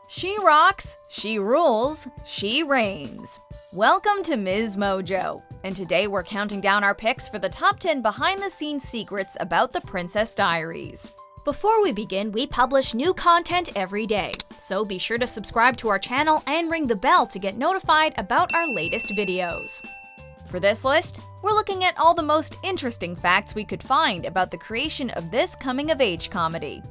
She rocks, she rules, she reigns. Welcome to MsMojo, and today we're counting down our picks for the top 10 behind-the-scenes secrets about the Princess Diaries. Before we begin, we publish new content every day, so be sure to subscribe to our channel and ring the bell to get notified about our latest videos. For this list, we're looking at all the most interesting facts we could find about the creation of this coming-of-age comedy.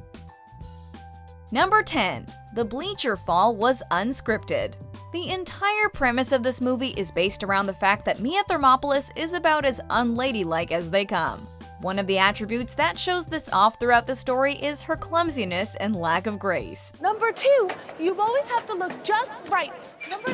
Number 10. The Bleacher fall was unscripted. The entire premise of this movie is based around the fact that Mia Thermopolis is about as unladylike as they come. One of the attributes that shows this off throughout the story is her clumsiness and lack of grace. Number 2, you always have to look just right. Number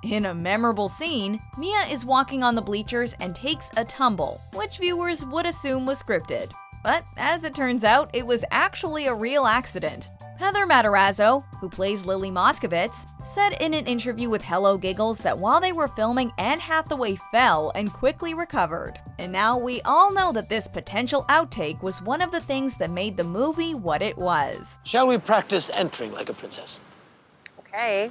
3, In a memorable scene, Mia is walking on the bleachers and takes a tumble, which viewers would assume was scripted. But as it turns out, it was actually a real accident. Heather Matarazzo, who plays Lily Moscovitz, said in an interview with Hello Giggles that while they were filming, Anne Hathaway fell and quickly recovered. And now we all know that this potential outtake was one of the things that made the movie what it was. Shall we practice entering like a princess? Okay.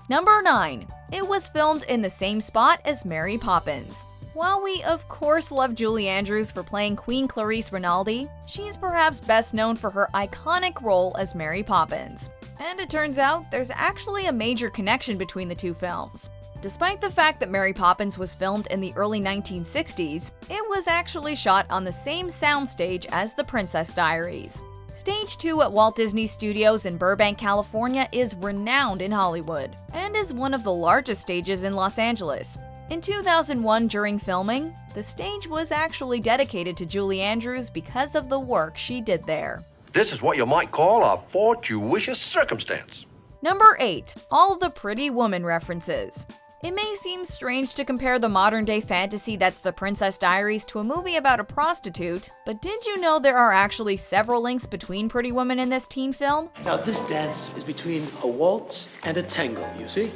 Number 9. It was filmed in the same spot as Mary Poppins. While we of course love Julie Andrews for playing Queen Clarisse Rinaldi, she's perhaps best known for her iconic role as Mary Poppins. And it turns out there's actually a major connection between the two films. Despite the fact that Mary Poppins was filmed in the early 1960s, it was actually shot on the same soundstage as The Princess Diaries. Stage 2 at Walt Disney Studios in Burbank, California is renowned in Hollywood, and is one of the largest stages in Los Angeles. In 2001, during filming, the stage was actually dedicated to Julie Andrews because of the work she did there. This is what you might call a fortuitous circumstance. Number 8. All the Pretty Woman references. It may seem strange to compare the modern-day fantasy that's The Princess Diaries to a movie about a prostitute, but did you know there are actually several links between Pretty Woman in this teen film? Now, this dance is between a waltz and a tango, you see?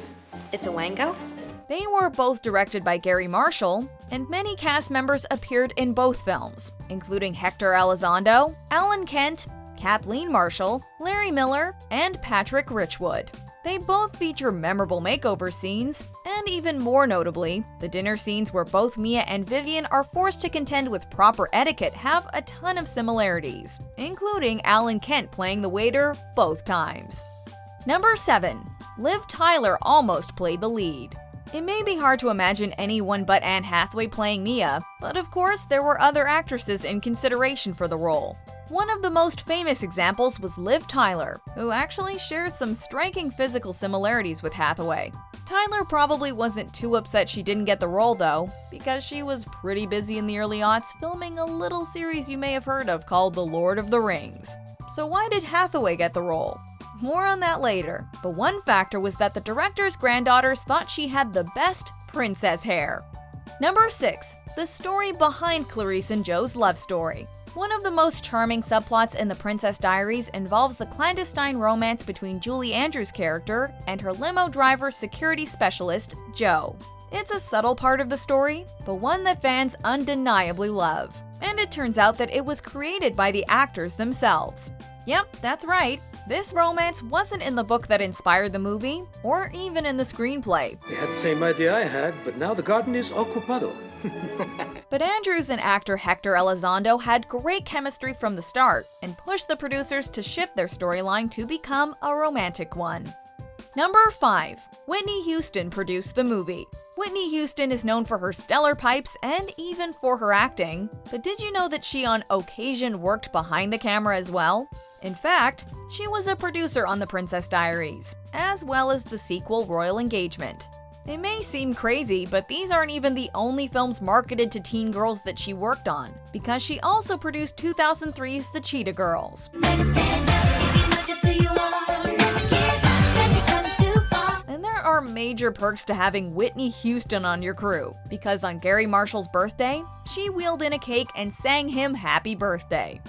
It's a wango? They were both directed by Garry Marshall, and many cast members appeared in both films, including Hector Elizondo, Alan Kent, Kathleen Marshall, Larry Miller, and Patrick Richwood. They both feature memorable makeover scenes, and even more notably, the dinner scenes where both Mia and Vivian are forced to contend with proper etiquette have a ton of similarities, including Alan Kent playing the waiter both times. Number 7. Liv Tyler almost played the lead. It may be hard to imagine anyone but Anne Hathaway playing Mia, but of course there were other actresses in consideration for the role. One of the most famous examples was Liv Tyler, who actually shares some striking physical similarities with Hathaway. Tyler probably wasn't too upset she didn't get the role though, because she was pretty busy in the early aughts filming a little series you may have heard of called The Lord of the Rings. So why did Hathaway get the role? More on that later, but one factor was that the director's granddaughters thought she had the best princess hair. Number 6. The story behind Clarisse and Joe's love story. One of the most charming subplots in The Princess Diaries involves the clandestine romance between Julie Andrews' character and her limo driver security specialist, Joe. It's a subtle part of the story, but one that fans undeniably love. And it turns out that it was created by the actors themselves. Yep, that's right. This romance wasn't in the book that inspired the movie, or even in the screenplay. They had the same idea I had, but now the garden is ocupado. But Andrews and actor Hector Elizondo had great chemistry from the start, and pushed the producers to shift their storyline to become a romantic one. Number 5. Whitney Houston produced the movie. Whitney Houston is known for her stellar pipes and even for her acting, but did you know that she on occasion worked behind the camera as well? In fact, she was a producer on The Princess Diaries, as well as the sequel Royal Engagement. It may seem crazy, but these aren't even the only films marketed to teen girls that she worked on, because she also produced 2003's The Cheetah Girls. And there are major perks to having Whitney Houston on your crew, because on Garry Marshall's birthday, she wheeled in a cake and sang him happy birthday.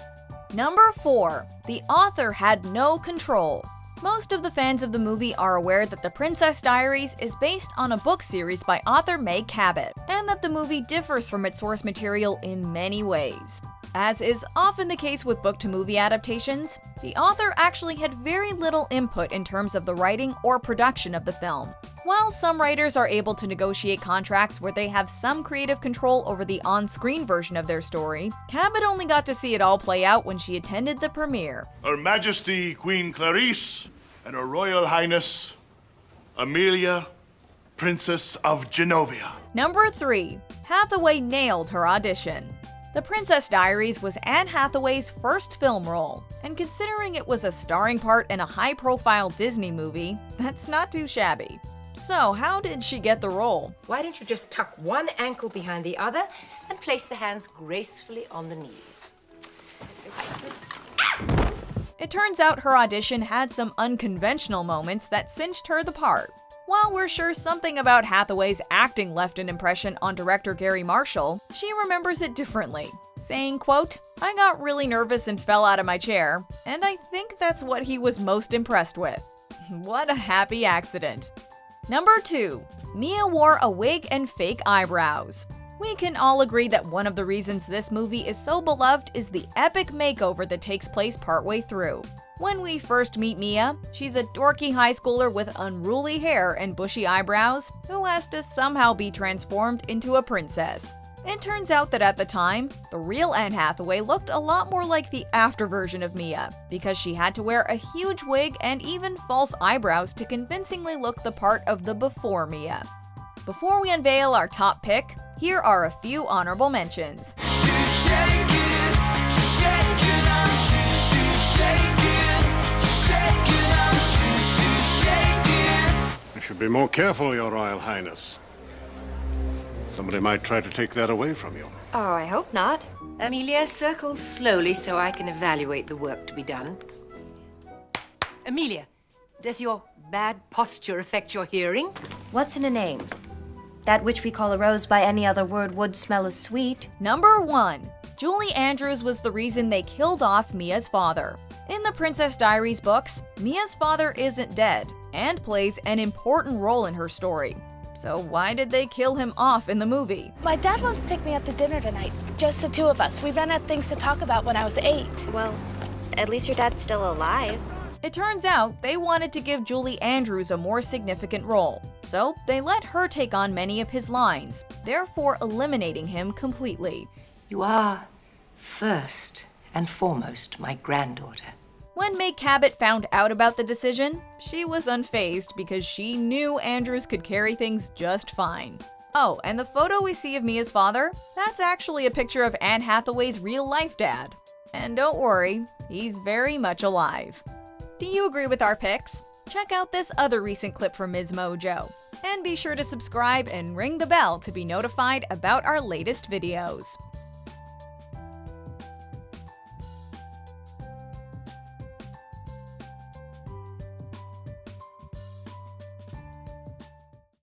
Number 4. The author had no control. Most of the fans of the movie are aware that The Princess Diaries is based on a book series by author Meg Cabot, and that the movie differs from its source material in many ways. As is often the case with book-to-movie adaptations, the author actually had very little input in terms of the writing or production of the film. While some writers are able to negotiate contracts where they have some creative control over the on-screen version of their story, Cabot only got to see it all play out when she attended the premiere. Her Majesty Queen Clarisse and Her Royal Highness Amelia, Princess of Genovia. Number 3. Hathaway nailed her audition. The Princess Diaries was Anne Hathaway's first film role, and considering it was a starring part in a high-profile Disney movie, that's not too shabby. So, how did she get the role? Why don't you just tuck one ankle behind the other and place the hands gracefully on the knees? It turns out her audition had some unconventional moments that cinched her the part. While we're sure something about Hathaway's acting left an impression on director Garry Marshall, she remembers it differently, saying, quote, "I got really nervous and fell out of my chair, and I think that's what he was most impressed with." What a happy accident. Number 2. Mia wore a wig and fake eyebrows. We can all agree that one of the reasons this movie is so beloved is the epic makeover that takes place partway through. When we first meet Mia, she's a dorky high schooler with unruly hair and bushy eyebrows who has to somehow be transformed into a princess. It turns out that at the time, the real Anne Hathaway looked a lot more like the after version of Mia, because she had to wear a huge wig and even false eyebrows to convincingly look the part of the before Mia. Before we unveil our top pick, here are a few honorable mentions. You should be more careful, Your Royal Highness. Somebody might try to take that away from you. Oh, I hope not. Amelia, circle slowly so I can evaluate the work to be done. Amelia, does your bad posture affect your hearing? What's in a name? That which we call a rose by any other word would smell as sweet. Number 1. Julie Andrews was the reason they killed off Mia's father. In the Princess Diaries books, Mia's father isn't dead and plays an important role in her story. So why did they kill him off in the movie? My dad wants to take me out to dinner tonight. Just the two of us. We ran out of things to talk about when I was 8. Well, at least your dad's still alive. It turns out they wanted to give Julie Andrews a more significant role, so they let her take on many of his lines, therefore eliminating him completely. You are, first and foremost, my granddaughter. When Meg Cabot found out about the decision, she was unfazed because she knew Andrews could carry things just fine. Oh, and the photo we see of Mia's father, that's actually a picture of Anne Hathaway's real-life dad. And don't worry, he's very much alive. Do you agree with our picks? Check out this other recent clip from MsMojo. And be sure to subscribe and ring the bell to be notified about our latest videos.